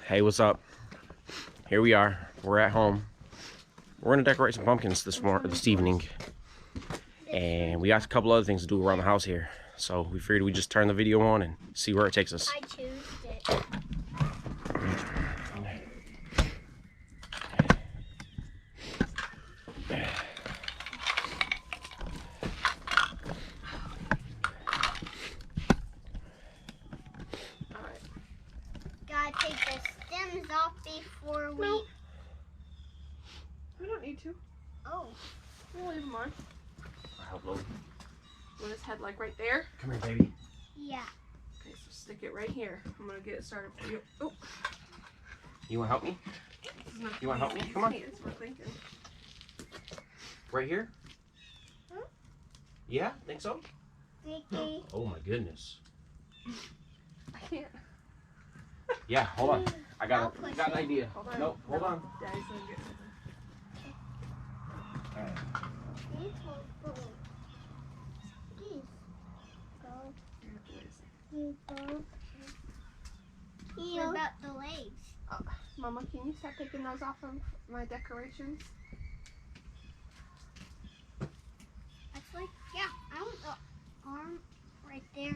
Hey, what's up? Here we are. We're at home. We're gonna decorate some pumpkins this evening, and we got a couple other things to do around the house here. So we figured we'd just turn the video on and see where it takes us. I choose it. Gotta take the stems off before we... No. We don't need to. Oh. We'll leave them on. I hope so. Want his head like right there? Come here, baby. Yeah. Okay, so stick it right here. I'm gonna get it started for you. Oh. You wanna help me? This is not You wanna help me? easy. Come on. It's we're thinking. Right here? Huh? Yeah, think so? Mickey. Oh my goodness. I can't. Yeah, hold on. I I'll got push an it. idea. Hold on. Nope, hold on. Daddy's gonna get it. What about the legs? Oh, Mama, can you start taking those off of my decorations? Actually, yeah, I want the arm right there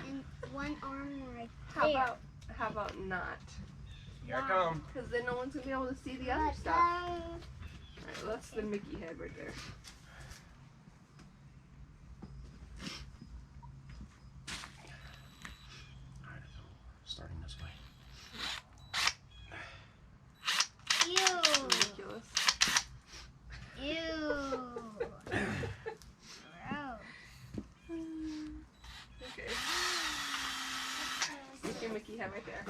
and one arm right there. How about not? Here I come. Because then no one's gonna be able to see the other stuff. Alright, well, that's the Mickey head right there. Starting this way. Ew. Ridiculous. Ew. Gross. Okay. Stick your Mickey head right there.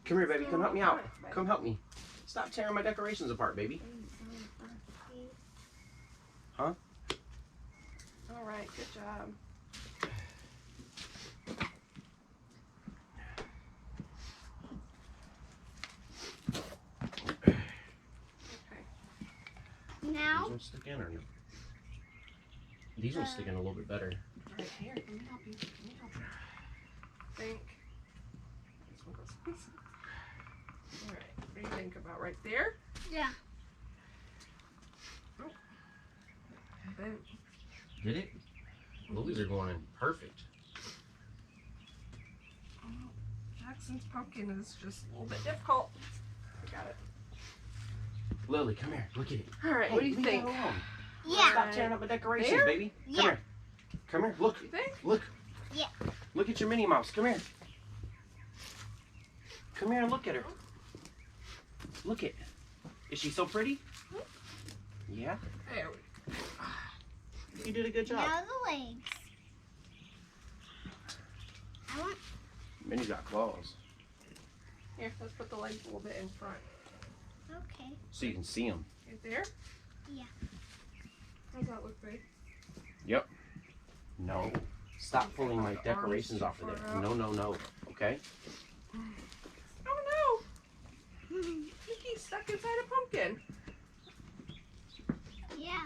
Come here, baby. Come help me out. Come help me. Stop tearing my decorations apart, baby. Huh? Alright, good job. Now, These ones stick in or no? These ones stick in a little bit better. Alright, here, let me help you. Think. This one goes. Alright, what do you think about right there? yeah. Then Did it? These are going in perfect. Jackson's pumpkin is just a little bit difficult. I got it. Lily, come here. Look at it. Alright, what do you leave that think? alone. Yeah. Stop tearing up my decorations, There? baby. Come Yeah. here. Come here. Look. You think? Look. Yeah. Look at your Minnie Mouse. Come here. Come here and look at her. Look at. Is she so pretty? Yeah. There we You did a good job. Now the legs. I want. Minnie's got claws, Here, let's put the legs a little bit in front. Okay. so you can see them. Right there? Yeah. How's that look, babe? No. Stop pulling my decorations off of there. No, no, no. Okay. Oh no! Mickey's stuck inside a pumpkin. Yeah.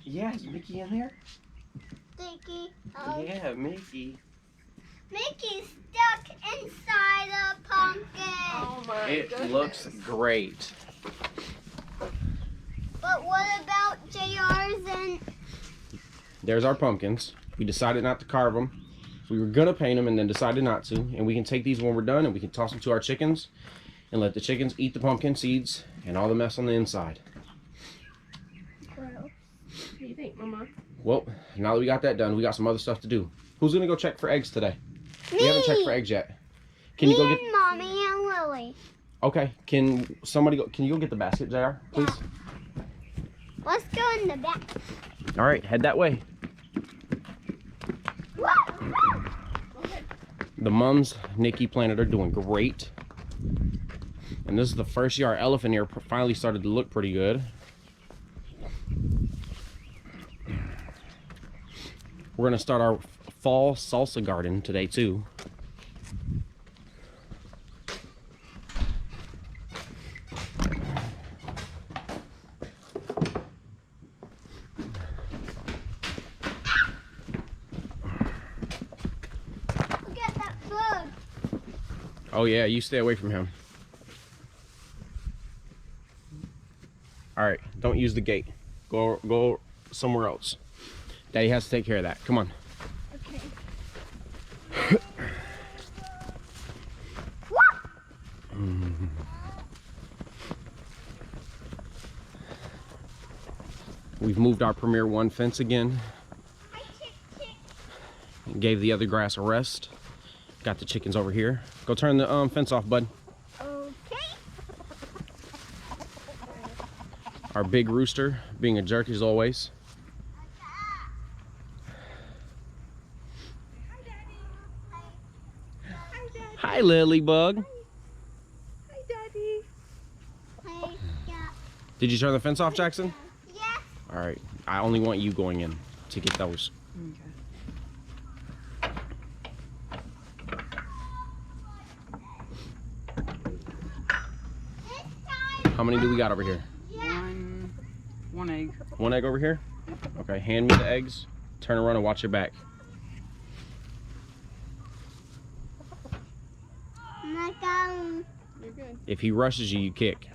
Yeah, is Mickey in there? Sticky. Yeah, Mickey. Mickey's stuck inside a pumpkin. Oh my It goodness. looks great. But what about JR's and... There's our pumpkins. We decided not to carve them. We were gonna paint them and then decided not to. And we can take these when we're done and we can toss them to our chickens and let the chickens eat the pumpkin seeds and all the mess on the inside. What do you think, Mama? Well, now that we got that done, we got some other stuff to do. Who's gonna go check for eggs today? Me. We haven't checked for eggs yet. Can Me you go get? and Mommy and Lily. Okay. Can somebody go? Can you go get the basket, JR, please? Let's go in the back. All right, head that way. Go ahead. The mums Nikki planted are doing great. And this is the first year our elephant ear finally started to look pretty good. We're gonna start our fall salsa garden today too. Oh yeah, you stay away from him. All right, don't use the gate. Go somewhere else. Daddy has to take care of that. Come on. Okay. We've moved our Premier 1 fence again. Gave the other grass a rest. Got the chickens over here. Go turn the fence off, bud. Okay. Our big rooster being a jerk as always. Hi, Lilybug. Hi, Daddy. Hey, yeah. Did you turn the fence off, Jackson? Yes. All right. I only want you going in to get those. Okay. How many do we got over here? One egg. One egg over here? Okay, hand me the eggs. Turn around and watch your back. You're good. If he rushes you, you kick.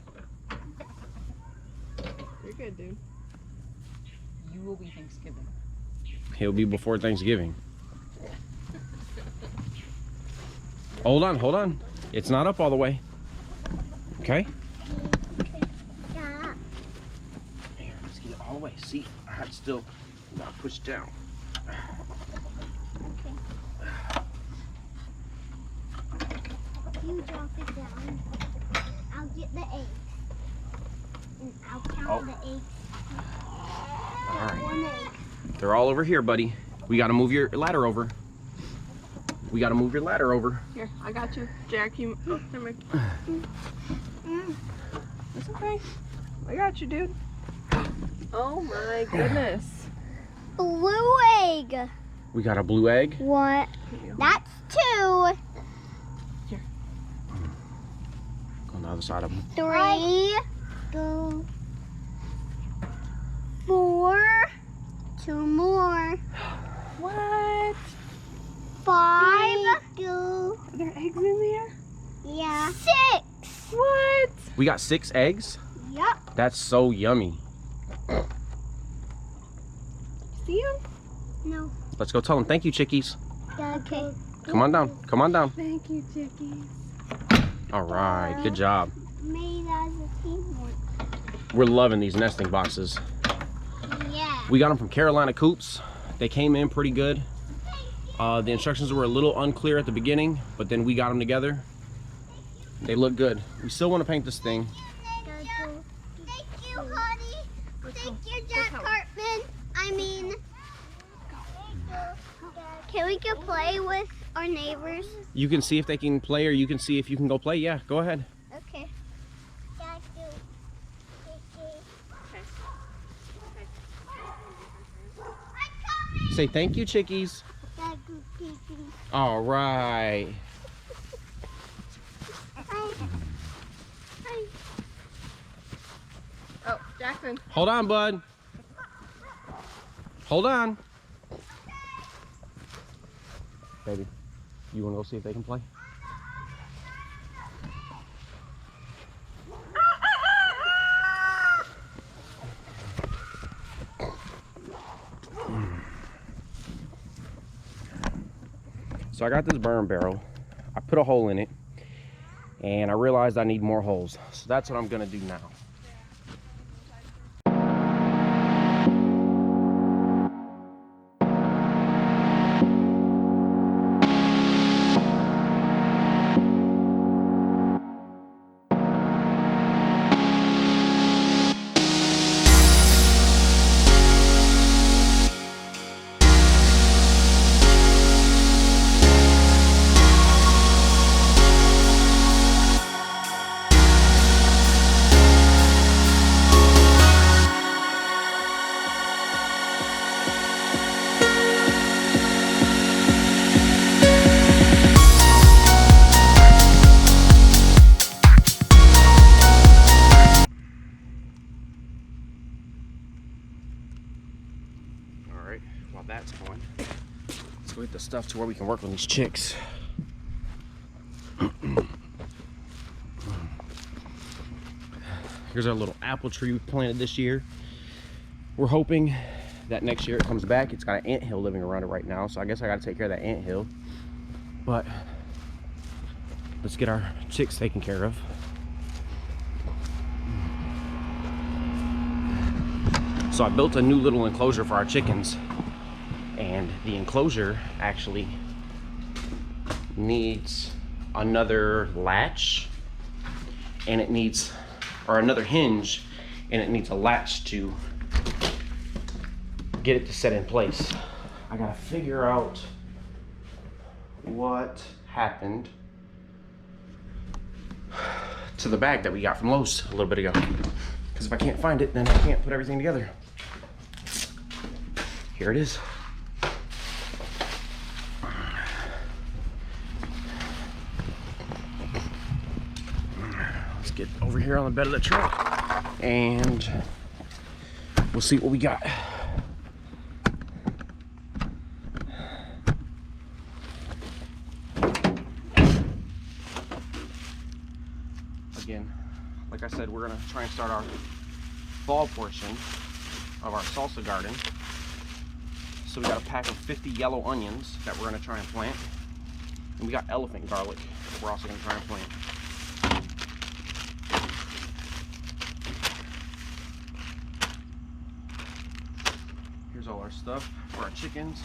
You're good, dude. You will be Thanksgiving. He'll be before Thanksgiving. Hold on. It's not up all the way. Okay? Yeah. Here, let's get it all the way. See, I had to still not push down. You drop it down. I'll get the eggs. And I'll count Oh. the eggs. All right. One egg. They're all over here, buddy. We got to move your ladder over. Here, I got you. Jack, you. Oh, never mind. It's okay. I got you, dude. Oh my goodness. Blue egg. We got a blue egg. What? That's 2. Go on the other side of them. 3. 4. 2 more. What? 5. Are there eggs in there? Yeah. 6. What? We got 6 eggs? Yep. That's so yummy. See them? No. Let's go tell them thank you, chickies. Okay. Come on down. Thank you, chickies. All right, good job. Made as a teamwork. We're loving these nesting boxes. Yeah. We got them from Carolina Coops. They came in pretty good. The instructions were a little unclear at the beginning, but then we got them together. They look good. We still want to paint this thing. Thank you, honey. Thank you, Jack Cartman. I mean, can we go play with our neighbors? You can see if they can play, or you can see if you can go play. Yeah, go ahead. Okay. Thank you. Say thank you, chickies. Thank you, Kiki. All right. Oh, Jackson. Hold on, bud. Hold on. Baby, you want to go see if they can play? So I got this burn barrel. I put a hole in it, and I realized I need more holes. So that's what I'm gonna do now. Alright, while that's going, let's go get the stuff to where we can work on these chicks. Here's our little apple tree we planted this year. We're hoping that next year it comes back. It's got an anthill living around it right now, so I guess I gotta take care of that anthill. But let's get our chicks taken care of. So I built a new little enclosure for our chickens, and the enclosure actually needs another latch, and it needs, or another hinge, and it needs a latch to get it to set in place. I gotta figure out what happened to the bag that we got from Lowe's a little bit ago, because if I can't find it, then I can't put everything together. Here it is. Let's get over here on the bed of the truck and we'll see what we got. Again, like I said, we're gonna try and start our fall portion of our salsa garden. So we got a pack of 50 yellow onions that we're gonna try and plant. And we got elephant garlic that we're also gonna try and plant. Here's all our stuff for our chickens.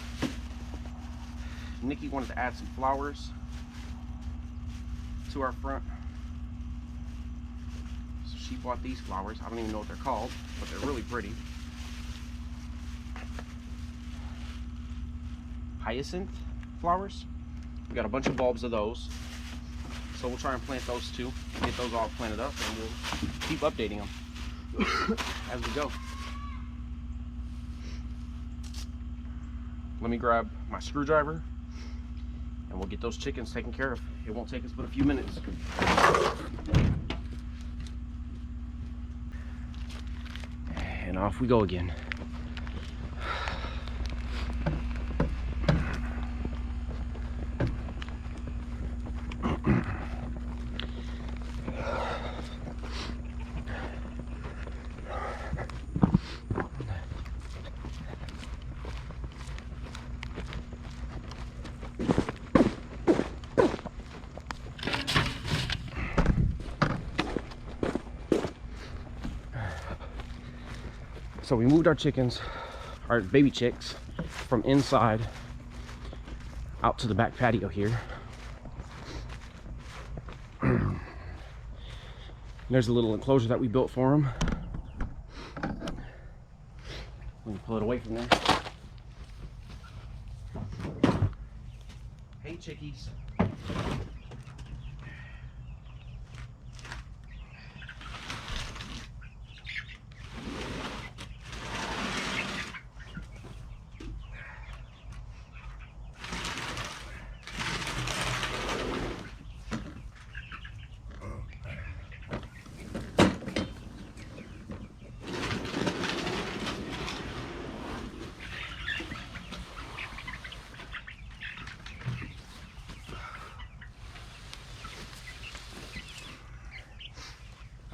Nikki wanted to add some flowers to our front. So she bought these flowers. I don't even know what they're called, but they're really pretty. Hyacinth flowers. We got a bunch of bulbs of those, so we'll try and plant those too, get those all planted up, and we'll keep updating them as we go. Let me grab my screwdriver and we'll get those chickens taken care of. It won't take us but a few minutes. And off we go again. So we moved our chickens, our baby chicks, from inside out to the back patio here. There's a little enclosure that we built for them. Let me pull it away from there. Hey chickies.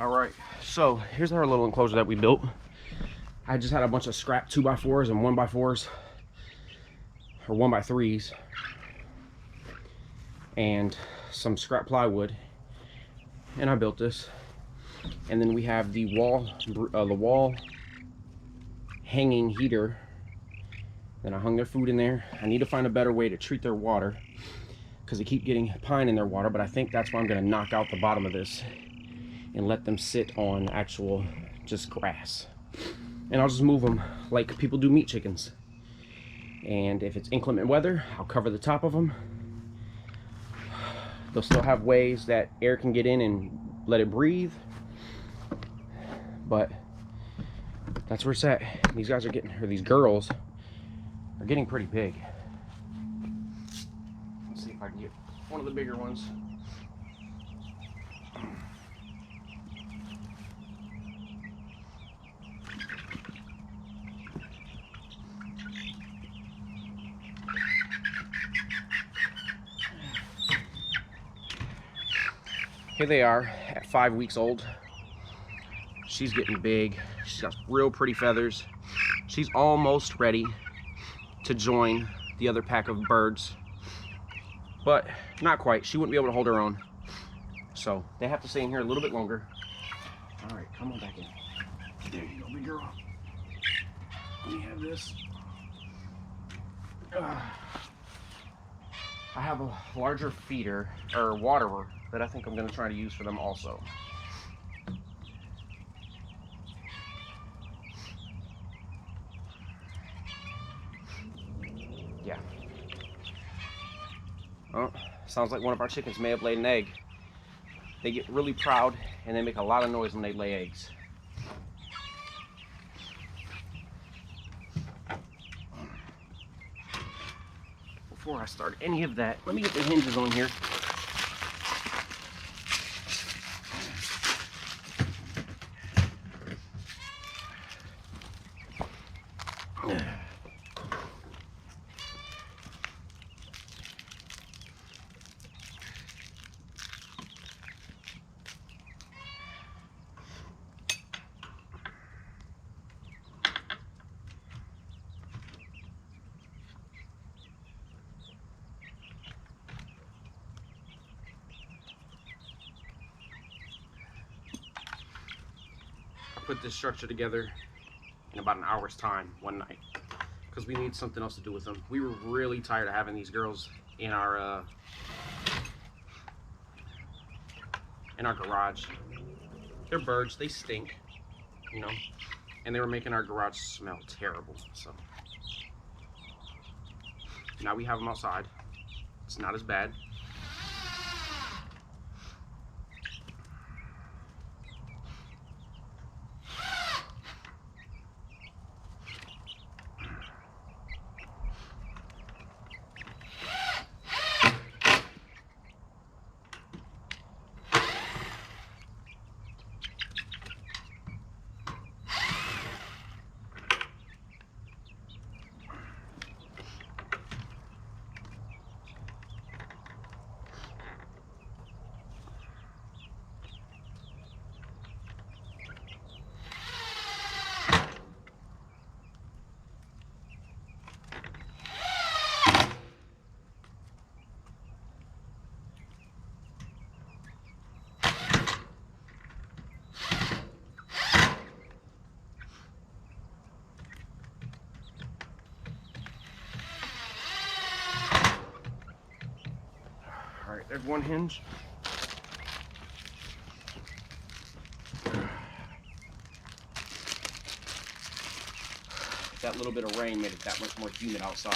All right, so here's our little enclosure that we built. I just had a bunch of scrap 2x4s and 1x4s, or 1x3s, and some scrap plywood, and I built this. And then we have the wall hanging heater. Then I hung their food in there. I need to find a better way to treat their water because they keep getting pine in their water, but I think that's why I'm going to knock out the bottom of this and let them sit on actual just grass. And I'll just move them like people do meat chickens. And if it's inclement weather, I'll cover the top of them. They'll still have ways that air can get in and let it breathe. But that's where it's at. These guys are getting, or these girls are getting pretty big. Let's see if I can get one of the bigger ones. Here they are at 5 weeks old. she's getting big. She's got real pretty feathers. She's almost ready to join the other pack of birds, but not quite. She wouldn't be able to hold her own. So they have to stay in here a little bit longer. All right, come on back in. There you go, big girl. Let me have this. I have a larger feeder, or waterer, that I think I'm gonna try to use for them also. Yeah. Oh, sounds like one of our chickens may have laid an egg. They get really proud and they make a lot of noise when they lay eggs. Before I start any of that, let me get the hinges on here. Put this structure together in about an hour's time one night because we need something else to do with them. We were really tired of having these girls in our garage. They're birds, they stink, you know, and they were making our garage smell terrible. So now we have them outside. It's not as bad. All right, there's one hinge. That little bit of rain made it that much more humid outside.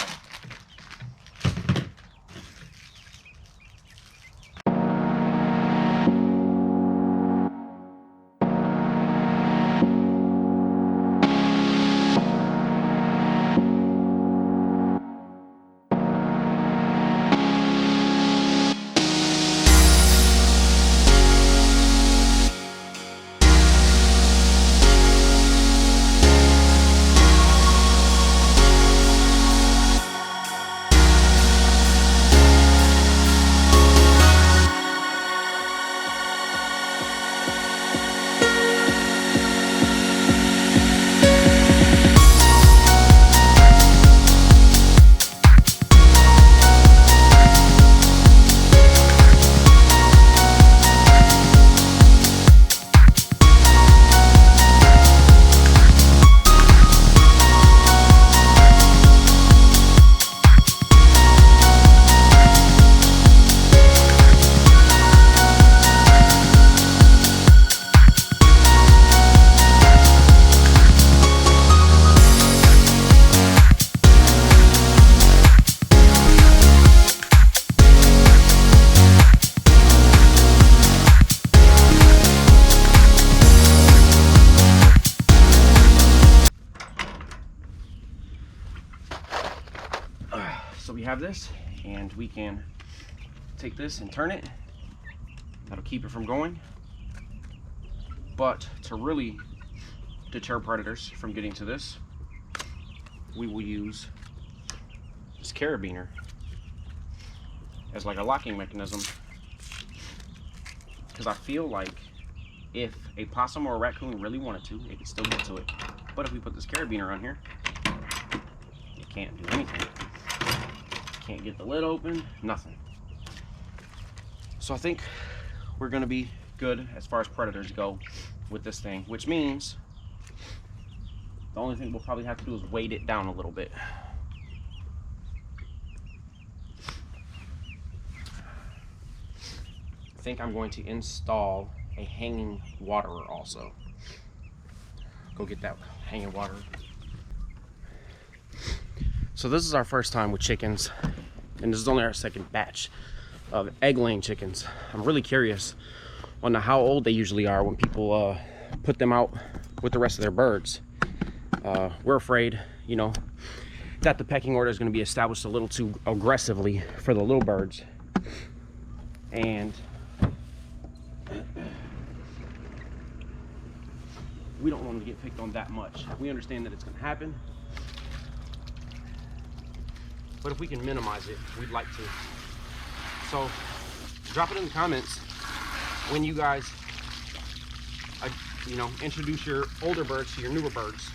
So we have this, and we can take this and turn it. That'll keep it from going. But to really deter predators from getting to this, we will use this carabiner as like a locking mechanism, because I feel like If a possum or a raccoon really wanted to, it could still get to it. But if we put this carabiner on here, it can't do anything. Can't get the lid open, nothing. So I think we're gonna be good as far as predators go with this thing, which means the only thing we'll probably have to do is weight it down a little bit. I think I'm going to install a hanging waterer also. Go get that hanging waterer. So this is our first time with chickens, and this is only our second batch of egg-laying chickens. I'm really curious on how old they usually are when people put them out with the rest of their birds. We're afraid, you know, that the pecking order is going to be established a little too aggressively for the little birds, and we don't want them to get picked on that much. We understand that it's going to happen, but if we can minimize it, we'd like to. So drop it in the comments when you guys, you know, introduce your older birds to your newer birds.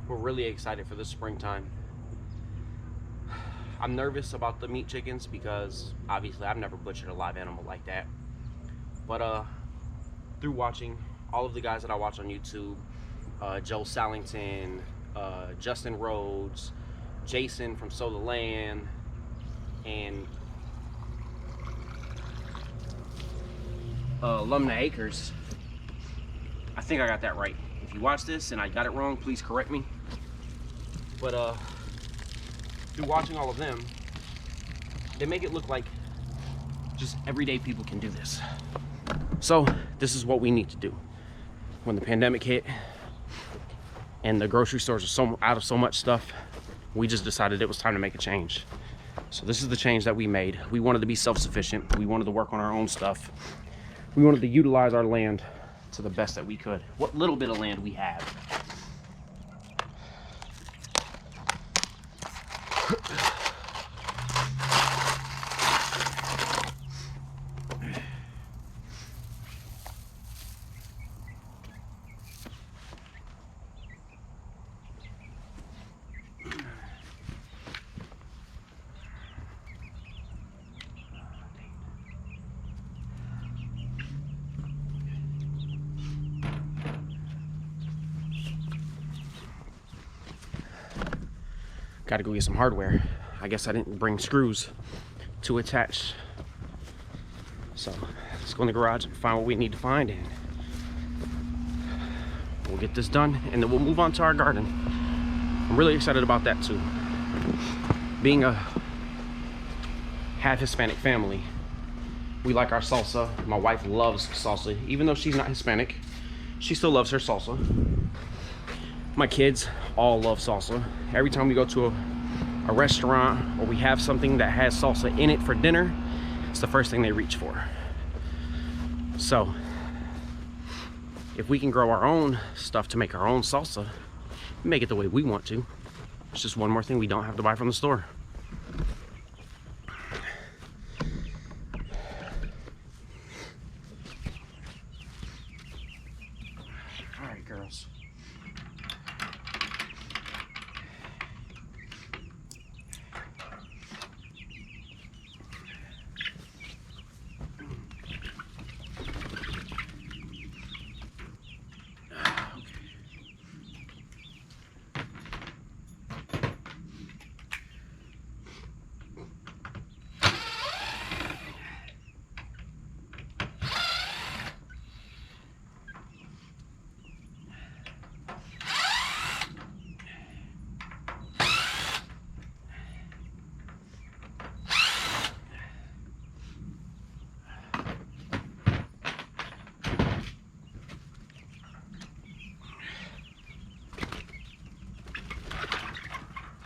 We're really excited for the springtime. I'm nervous about the meat chickens because obviously I've never butchered a live animal like that. But through watching all of the guys that I watch on YouTube, Joe Salington, Justin Rhodes, Jason from Solar Land, and Lumna Acres, I think I got that right. If you watch this and I got it wrong, please correct me. But through watching all of them, they make it look like just everyday people can do this. So this is what we need to do. When the pandemic hit and the grocery stores are out of so much stuff, we just decided it was time to make a change. So this is the change that we made. We wanted to be self-sufficient. We wanted to work on our own stuff. We wanted to utilize our land to the best that we could. What little bit of land we have. Got to go get some hardware. I guess I didn't bring screws to attach. So let's go in the garage and find what we need to find, and we'll get this done, and then we'll move on to our garden. I'm really excited about that too. Being a half Hispanic family, we like our salsa. My wife loves salsa. Even though she's not Hispanic, she still loves her salsa. My kids all love salsa. Every time we go to a restaurant or we have something that has salsa in it for dinner, it's the first thing they reach for. So if we can grow our own stuff to make our own salsa, make it the way we want to, it's just one more thing we don't have to buy from the store. All right, girls.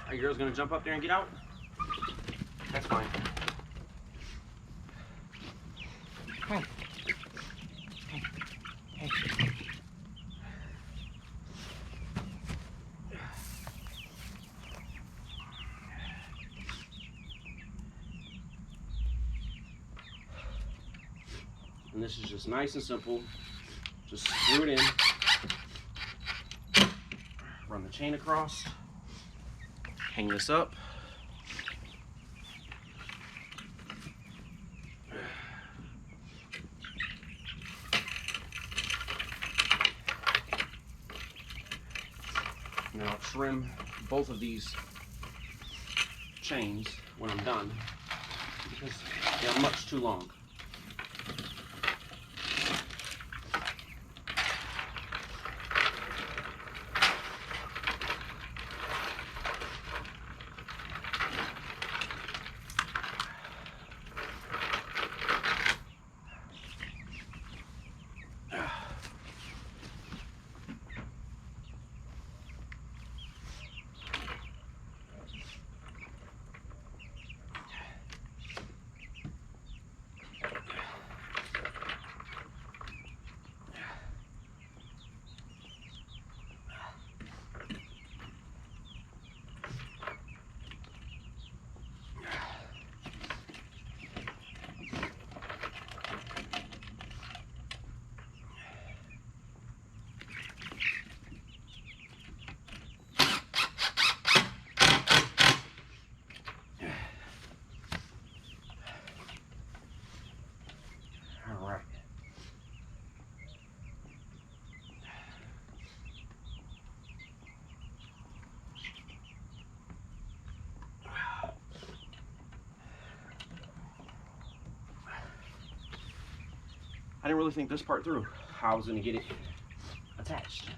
Are you girls gonna jump up there and get out? That's fine. Hey. Hey. Hey. And this is just nice and simple. Just screw it in. Run the chain across. Hang this up. Now I'll trim both of these chains when I'm done because they're much too long. I didn't really think this part through, how I was going to get it attached.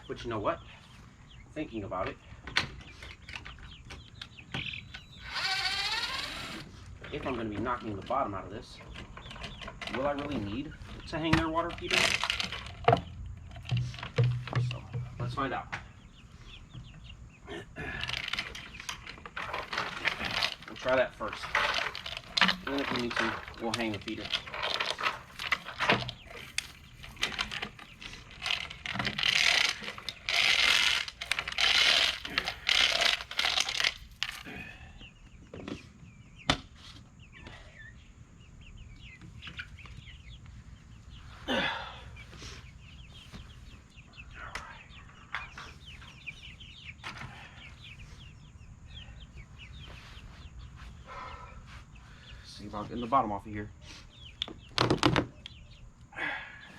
But you know what? Thinking about it, if I'm going to be knocking the bottom out of this, will I really need to hang their water heater? So, let's find out. We'll try that first. And then if we need to, we'll hang the feeder. See about getting the bottom off of here.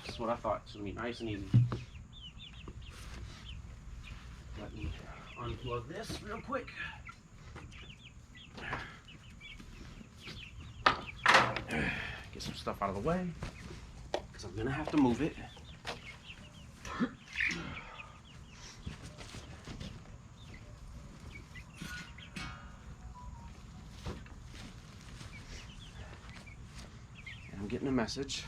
This is what I thought. It's going to be nice and easy. Let me unplug this real quick. Get some stuff out of the way, because I'm going to have to move it. And I'm getting a message.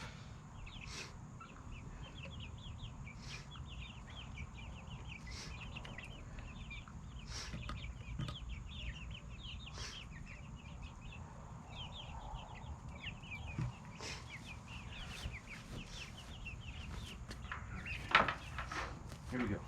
Here we go.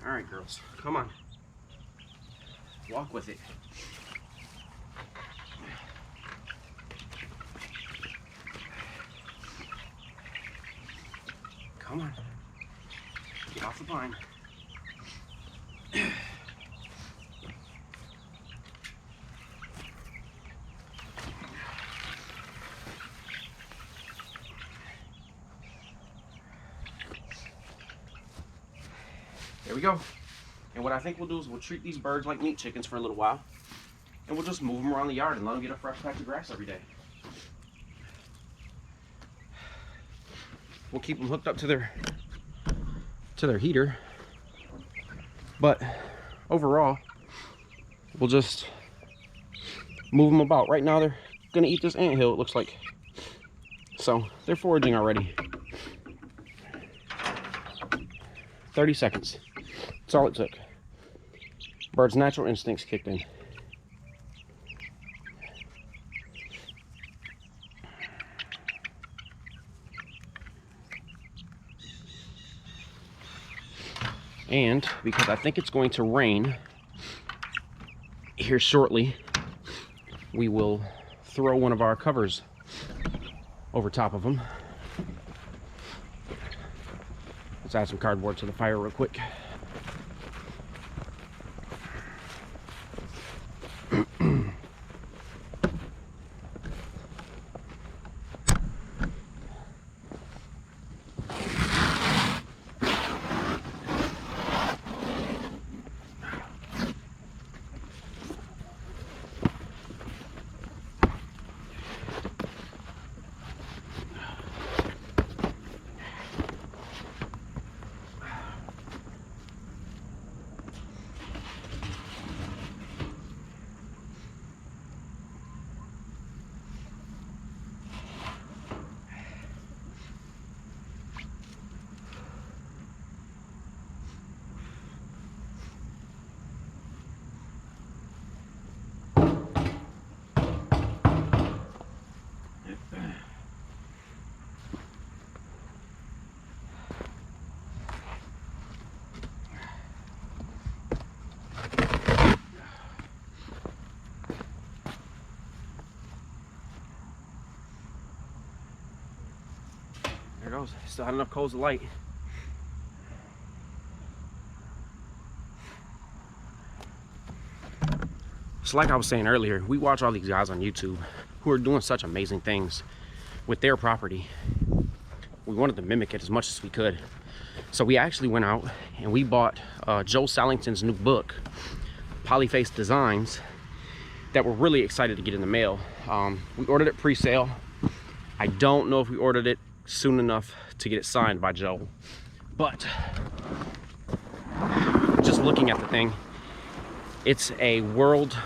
All right, girls, come on. Walk with it. Come on. Get off the vine. go. And what I think we'll do is we'll treat these birds like meat chickens for a little while. And we'll just move them around the yard and let them get a fresh patch of grass every day. We'll keep them hooked up to their heater. But overall, we'll just move them about. Right now they're gonna eat this anthill, it looks like. So they're foraging already. 30 seconds. That's all it took. Bird's natural instincts kicked in. And because I think it's going to rain here shortly, we will throw one of our covers over top of them. Let's add some cardboard to the fire real quick. There it goes. Still had enough coals to light. So like I was saying earlier, we watch all these guys on YouTube who are doing such amazing things with their property. We wanted to mimic it as much as we could. So we actually went out and we bought Joe Salington's new book, Polyface Designs, that we're really excited to get in the mail. We ordered it pre-sale. I don't know if we ordered it soon enough to get it signed by Joe, but just looking at the thing, it's a world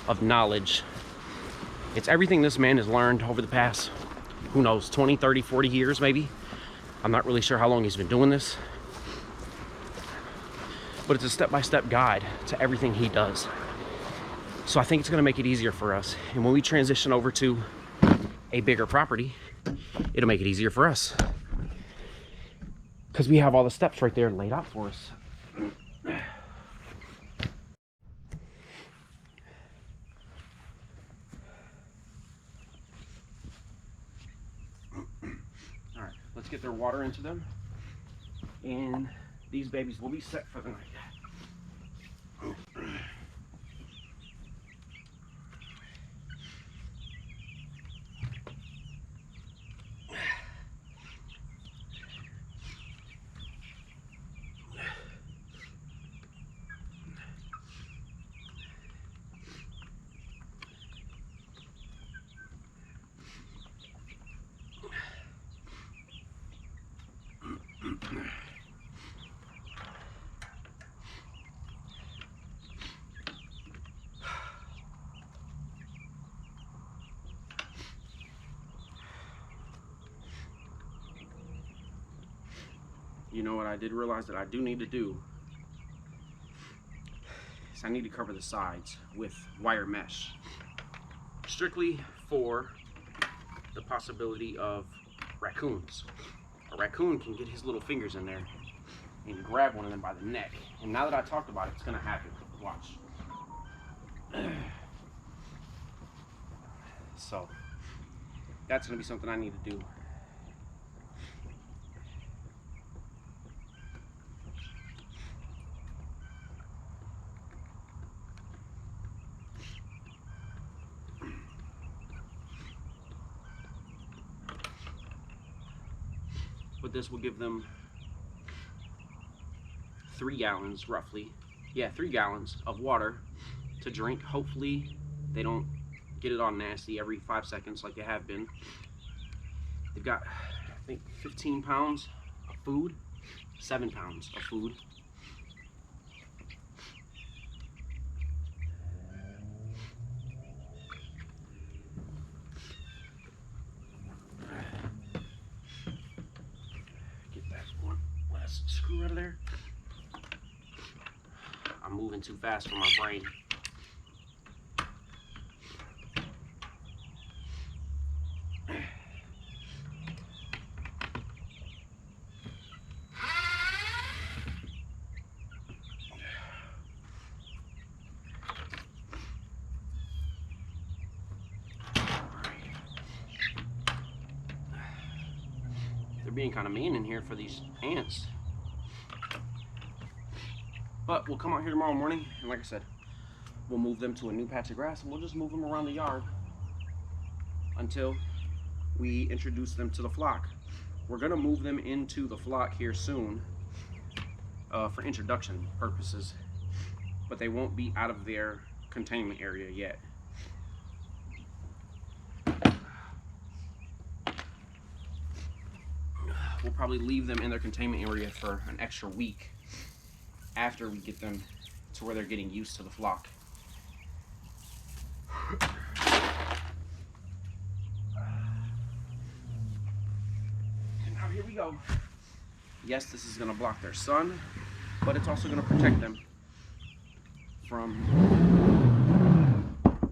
of knowledge. It's everything this man has learned over the past, who knows, 20, 30, 40 years maybe. I'm not really sure how long he's been doing this, but it's a step-by-step guide to everything he does. So I think it's gonna make it easier for us. And when we transition over to a bigger property, it'll make it easier for us, because we have all the steps right there laid out for us. All right, let's get their water into them, and these babies will be set for the night. You know what I did realize that I do need to do is I need to cover the sides with wire mesh, strictly for the possibility of raccoons. A raccoon can get his little fingers in there and grab one of them by the neck. And now that I talked about it, it's gonna happen. Watch. So that's gonna be something I need to do. But this will give them 3 gallons roughly. Yeah, 3 gallons of water to drink. Hopefully they don't get it all nasty every 5 seconds like they have been. They've got, I think, 15 pounds of food, 7 pounds of food. Get that one last screw out of there. I'm moving too fast for my brain. They're being kind of mean in here for these ants. But we'll come out here tomorrow morning, and like I said, we'll move them to a new patch of grass, and we'll just move them around the yard until we introduce them to the flock. We're gonna move them into the flock here soon for introduction purposes, but they won't be out of their containment area yet. We'll probably leave them in their containment area for an extra week after we get them to where they're getting used to the flock. And now here we go. Yes, this is gonna block their sun, but it's also gonna protect them from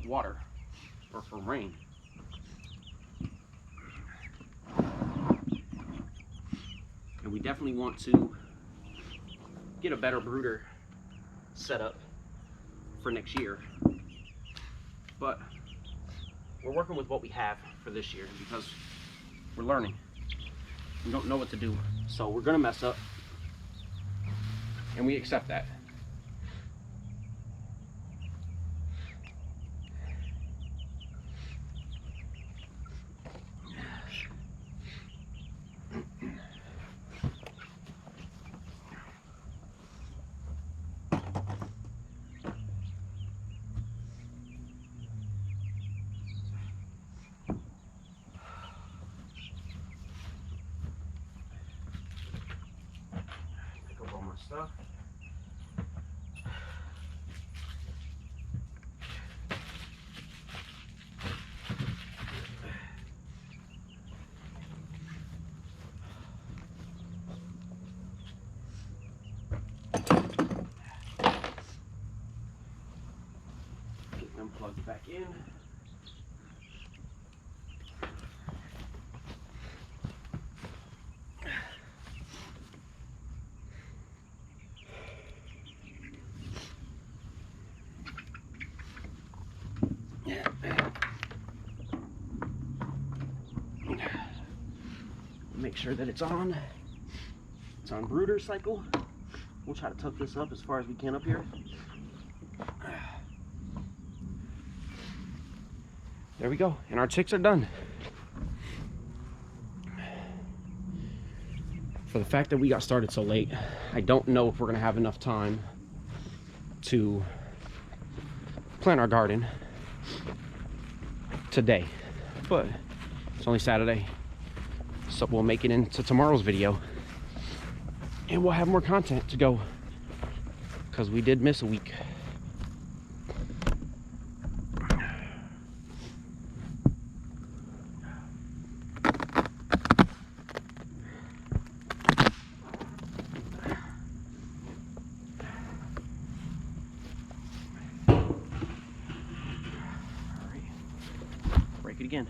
water or from rain. And we definitely want to get a better brooder setup for next year. But we're working with what we have for this year because we're learning. We don't know what to do. So we're gonna mess up. And we accept that. Stuff. Get them plugged back in. Make sure that it's on. It's on brooder cycle. We'll try to tuck this up as far as we can up here. There we go, and our chicks are done. For the fact that we got started so late, I don't know if we're gonna have enough time to plant our garden today, but it's only Saturday. So we'll make it into tomorrow's video and we'll have more content to go because we did miss a week. All right. Break it again.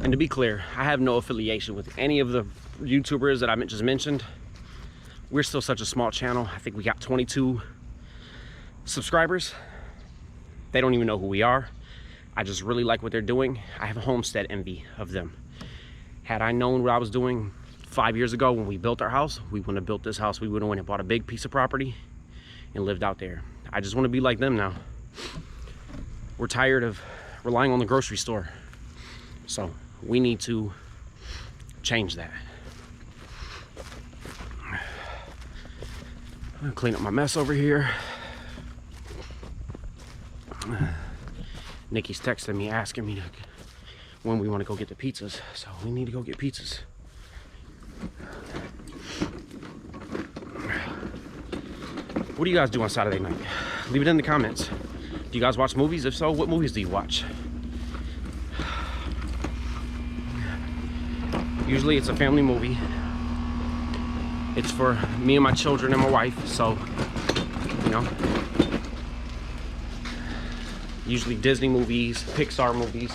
And to be clear, I have no affiliation with any of the YouTubers that I just mentioned. We're still such a small channel. I think we got 22 subscribers. They don't even know who we are. I just really like what they're doing. I have a homestead envy of them. Had I known what I was doing 5 years ago when we built our house, we wouldn't have built this house. We would have went and bought a big piece of property and lived out there. I just want to be like them now. We're tired of relying on the grocery store. So we need to change that. I'm gonna clean up my mess over here. Nikki's texting me asking me when we want to go get the pizzas. So we need to go get pizzas. What do you guys do on Saturday night? Leave it in the comments. Do you guys watch movies? If so, what movies do you watch? Usually it's a family movie. It's for me and my children and my wife, so, you know. Usually Disney movies, Pixar movies,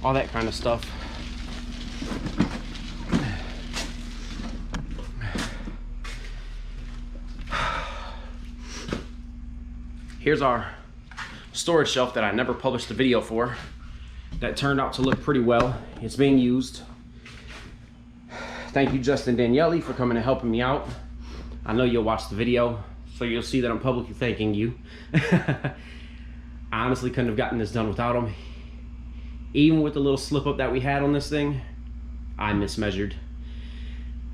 all that kind of stuff. Here's our storage shelf that I never published a video for. That turned out to look pretty well. It's being used. Thank you, Justin Daniele, for coming and helping me out. I know you'll watch the video, so you'll see that I'm publicly thanking you. I honestly couldn't have gotten this done without him. Even with the little slip up that we had on this thing, I mismeasured.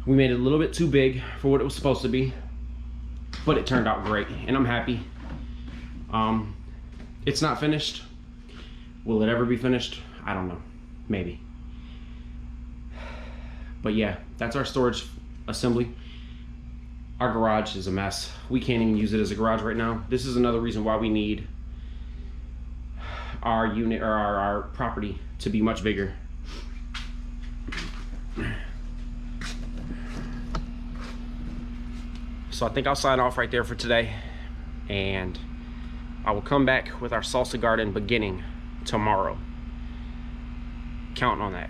We made it a little bit too big for what it was supposed to be, but it turned out great, and I'm happy. It's not finished. Will it ever be finished? I don't know. Maybe. But yeah, that's our storage assembly. Our garage is a mess. We can't even use it as a garage right now. This is another reason why we need our unit or our property to be much bigger. So I think I'll sign off right there for today, and I will come back with our salsa garden beginning tomorrow. Counting on that.